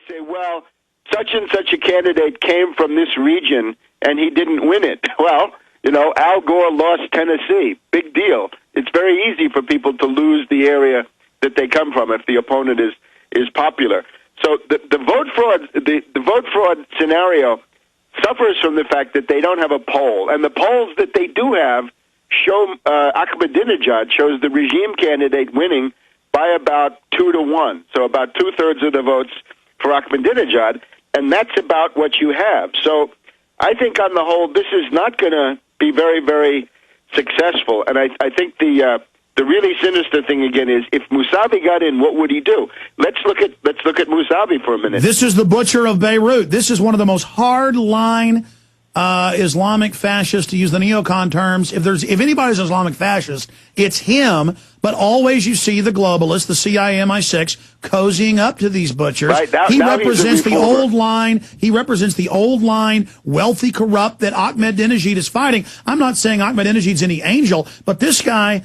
say, well, such and such a candidate came from this region and he didn't win it. Well, Al Gore lost Tennessee. Big deal. It's very easy for people to lose the area that they come from if the opponent is popular. So the vote fraud scenario suffers from the fact that they don't have a poll, and the polls that they do have show Ahmadinejad shows the regime candidate winning by about 2-1, so about 2/3 of the votes for Ahmadinejad, and that's about what you have. So I think on the whole, this is not going to be very, very successful, and I think the really sinister thing again is if Musavi got in, what would he do? Let's look at Musavi for a minute. This is the butcher of Beirut. This is one of the most hard-line Islamic fascists, to use the neocon terms. If anybody's an Islamic fascist, it's him. But always you see the globalists, the CIA, MI6, cozying up to these butchers. Right, he represents the old line. He represents the old line, wealthy, corrupt that Ahmadinejad is fighting. I'm not saying Ahmadinejad's any angel, but this guy,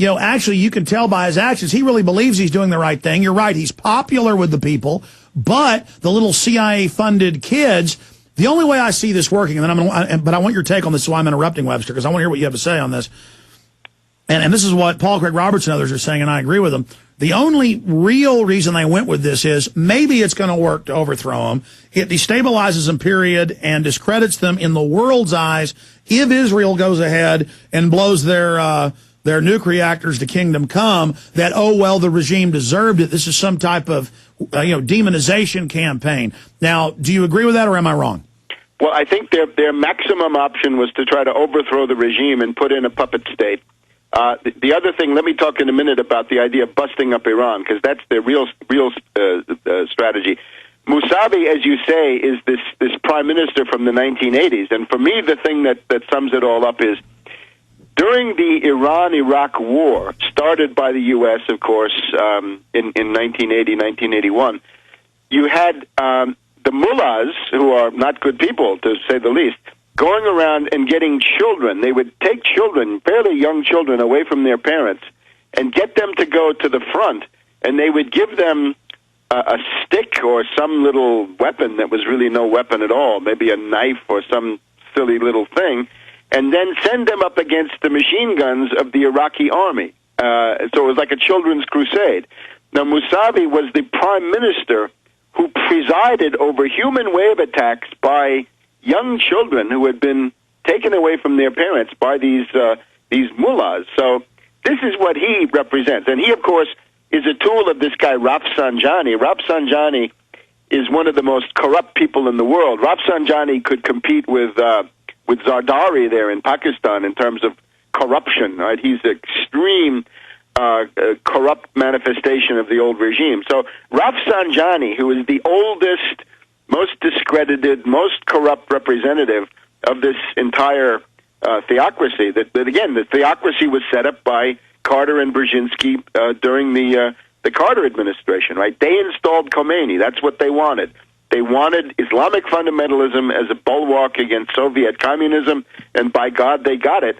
actually you can tell by his actions, he really believes he's doing the right thing. You're right, he's popular with the people, but the little CIA-funded kids, the only way I see this working, and but I want your take on this, so I'm interrupting Webster, because I want to hear what you have to say on this. And this is what Paul Craig Robertson and others are saying, and I agree with them. The only real reason they went with this is maybe it's going to work to overthrow them. It destabilizes them, period, and discredits them in the world's eyes if Israel goes ahead and blows their nuke reactors to kingdom come, that, the regime deserved it. This is some type of, demonization campaign. Now, do you agree with that, or am I wrong? Well, I think their maximum option was to try to overthrow the regime and put in a puppet state. The other thing, let me talk in a minute about the idea of busting up Iran, because that's their real strategy. Musavi, as you say, is this prime minister from the 1980s. And for me, the thing that sums it all up is during the Iran-Iraq war, started by the U.S., of course, in 1980, 1981, you had the mullahs, who are not good people, to say the least, going around and getting children. They would take children, fairly young children, away from their parents and get them to go to the front, and they would give them a stick or some little weapon that was really no weapon at all, maybe a knife or some silly little thing, and then send them up against the machine guns of the Iraqi army. So it was like a children's crusade. Now, Musavi was the prime minister who presided over human wave attacks by young children who had been taken away from their parents by these mullahs. So this is what he represents. And he, of course, is a tool of this guy, Rafsanjani. Rafsanjani is one of the most corrupt people in the world. Rafsanjani could compete with Zardari there in Pakistan in terms of corruption. Right? He's an extreme corrupt manifestation of the old regime. So Rafsanjani, who is the oldest, most discredited, most corrupt representative of this entire theocracy, that again, the theocracy was set up by Carter and Brzezinski during the Carter administration, right? They installed Khomeini. That's what they wanted. They wanted Islamic fundamentalism as a bulwark against Soviet communism, and by God, they got it.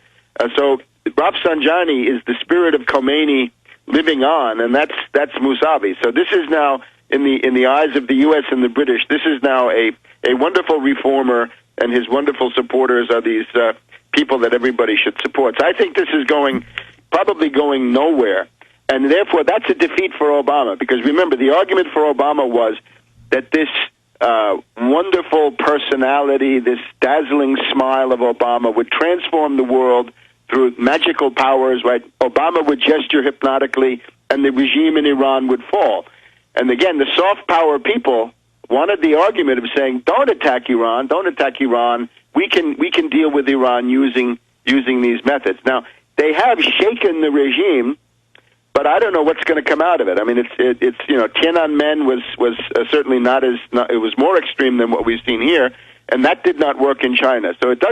So Rafsanjani is the spirit of Khomeini living on, and that's Musavi. So this is now, in the eyes of the U.S. and the British, this is now a wonderful reformer, and his wonderful supporters are these people that everybody should support. So I think this is probably going nowhere, and therefore that's a defeat for Obama, because remember, the argument for Obama was that this wonderful personality, this dazzling smile of Obama would transform the world through magical powers, right? Obama would gesture hypnotically, and the regime in Iran would fall. And again, the soft power people wanted the argument of saying, don't attack Iran, we can deal with Iran using these methods. Now, they have shaken the regime, but I don't know what's going to come out of it. I mean, it's Tiananmen was certainly it was more extreme than what we've seen here, and that did not work in China. So it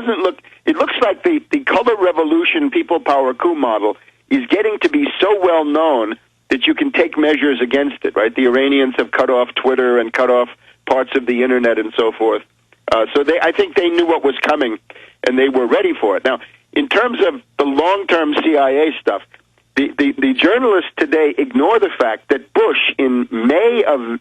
looks like the color revolution people power coup model is getting to be so well known that you can take measures against it, right? The Iranians have cut off Twitter and cut off parts of the internet and so forth. So I think they knew what was coming, and they were ready for it. Now, in terms of the long-term CIA stuff, The journalists today ignore the fact that Bush, in May of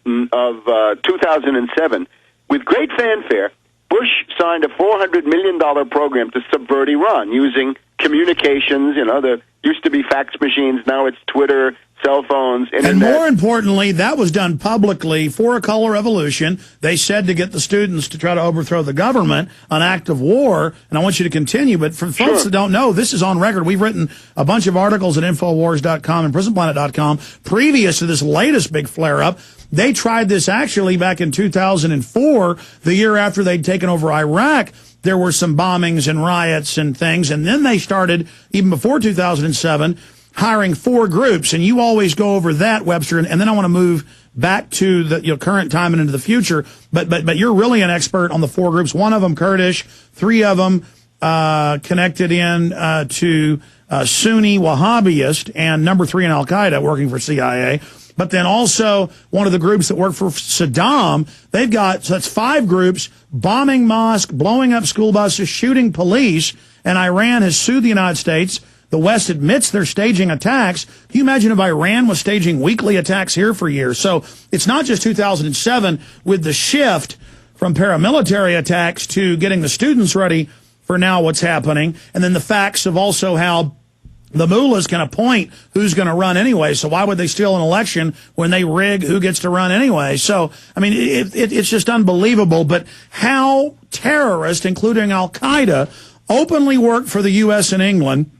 2007, with great fanfare, Bush signed a $400 million program to subvert Iran using communications. There used to be fax machines, now it's Twitter, cell phones, internet. And more importantly, that was done publicly for a color revolution. They said to get the students to try to overthrow the government, an act of war. And I want you to continue. But for folks that don't know, this is on record. We've written a bunch of articles at Infowars.com and PrisonPlanet.com previous to this latest big flare-up. They tried this actually back in 2004, the year after they'd taken over Iraq. There were some bombings and riots and things. And then they started, even before 2007, hiring 4 groups, and you always go over that, Webster, and then I want to move back to the current time and into the future. But you're really an expert on the 4 groups. One of them Kurdish, 3 of them connected in to Sunni Wahhabist, and number 3 in Al Qaeda, working for CIA. But then also one of the groups that work for Saddam. They've got, so that's 5 groups bombing mosques, blowing up school buses, shooting police, and Iran has sued the United States. The West admits they're staging attacks. Can you imagine if Iran was staging weekly attacks here for years? So it's not just 2007 with the shift from paramilitary attacks to getting the students ready for now what's happening. And then the facts of also how the mullahs can appoint who's going to run anyway. So why would they steal an election when they rig who gets to run anyway? So, I mean, it's just unbelievable. But how terrorists, including Al Qaeda, openly work for the U.S. and England.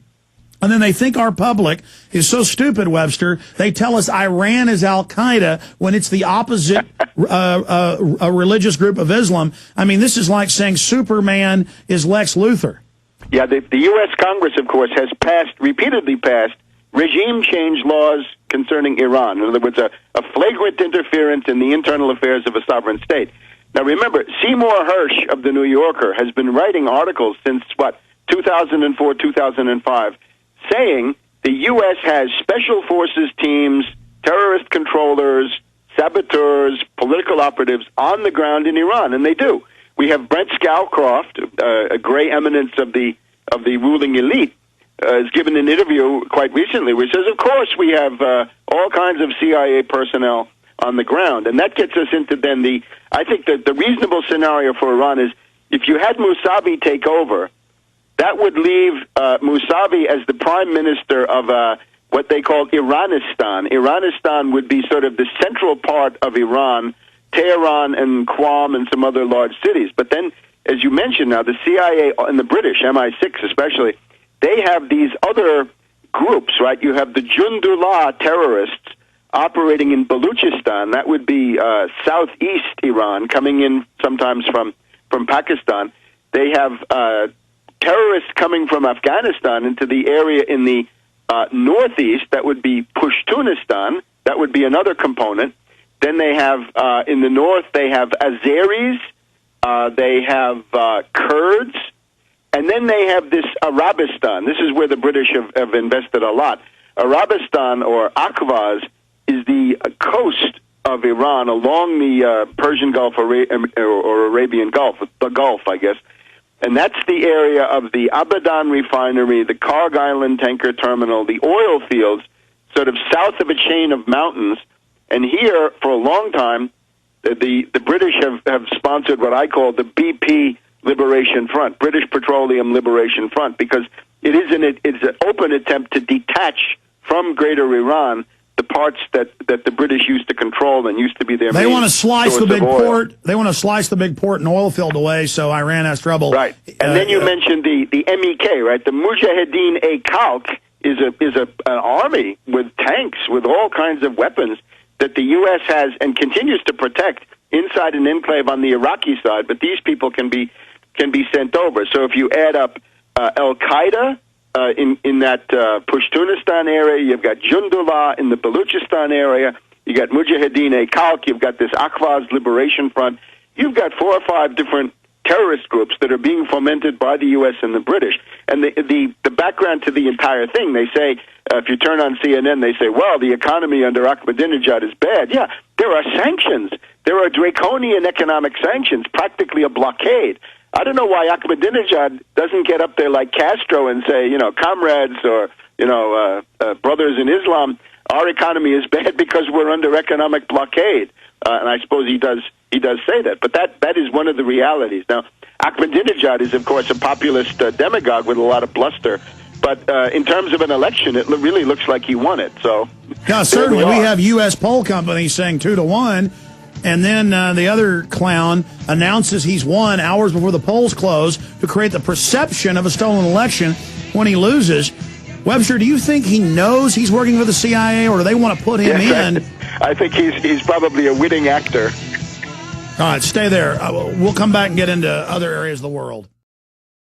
And then they think our public is so stupid, Webster. They tell us Iran is Al Qaeda when it's the opposite a religious group of Islam. I mean, this is like saying Superman is Lex Luthor. Yeah, the U.S. Congress, of course, has repeatedly passed regime change laws concerning Iran. In other words, a flagrant interference in the internal affairs of a sovereign state. Now, remember, Seymour Hersh of The New Yorker has been writing articles since, 2004, 2005, saying the U.S. has special forces teams, terrorist controllers, saboteurs, political operatives on the ground in Iran, and they do. We have Brent Scowcroft, a gray eminence of the ruling elite, has given an interview quite recently where he says, of course, we have all kinds of CIA personnel on the ground. And that gets us into then I think that the reasonable scenario for Iran is if you had Mousavi take over, that would leave Mousavi as the prime minister of what they call Iranistan. Iranistan would be sort of the central part of Iran, Tehran and Qom and some other large cities. But then, as you mentioned now, the CIA and the British, MI6 especially, they have these other groups, right? You have the Jundullah terrorists operating in Baluchistan. That would be southeast Iran, coming in sometimes from Pakistan. They have terrorists coming from Afghanistan into the area in the northeast. That would be Pashtunistan. That would be another component. Then they have, in the north, they have Azeris, they have Kurds, and then they have this Arabistan. This is where the British have invested a lot. Arabistan, or Akvaz, is the coast of Iran along the Persian Gulf or Arabian Gulf, the Gulf, I guess. And that's the area of the Abadan refinery, the Karg Island tanker terminal, the oil fields, sort of south of a chain of mountains. And here, for a long time, the British have sponsored what I call the BP Liberation Front, British Petroleum Liberation Front, because it's an open attempt to detach from Greater Iran the parts that the British used to control and used to be their main source of oil. They want to slice the big port. They want to slice the big port and oil field away, so Iran has trouble. Right. And then you mentioned the MEK, right? The Mujahideen-e-Khalq is an army with tanks, with all kinds of weapons that the U.S. has and continues to protect inside an enclave on the Iraqi side. But these people can be sent over. So if you add up Al Qaeda in that Pashtunistan area, you've got Jundullah in the Baluchistan area, you got Mujahideen-e-Khalq, you've got this Akvaz Liberation Front, you've got 4 or 5 different terrorist groups that are being fomented by the U.S. and the British. And the background to the entire thing, they say, if you turn on CNN, they say, well, the economy under Ahmadinejad is bad. Yeah, there are sanctions. There are draconian economic sanctions, practically a blockade. I don't know why Ahmadinejad doesn't get up there like Castro and say, comrades or brothers in Islam, our economy is bad because we're under economic blockade. And I suppose he does say that. But that is one of the realities. Now, Ahmadinejad is, of course, a populist demagogue with a lot of bluster. But in terms of an election, it really looks like he won it. So, yeah, certainly. We have U.S. poll companies saying 2-1. And then the other clown announces he's won hours before the polls close to create the perception of a stolen election when he loses. Webster, do you think he knows he's working for the CIA, or do they want to put him in? I think he's probably a witting actor. All right, stay there. We'll come back and get into other areas of the world.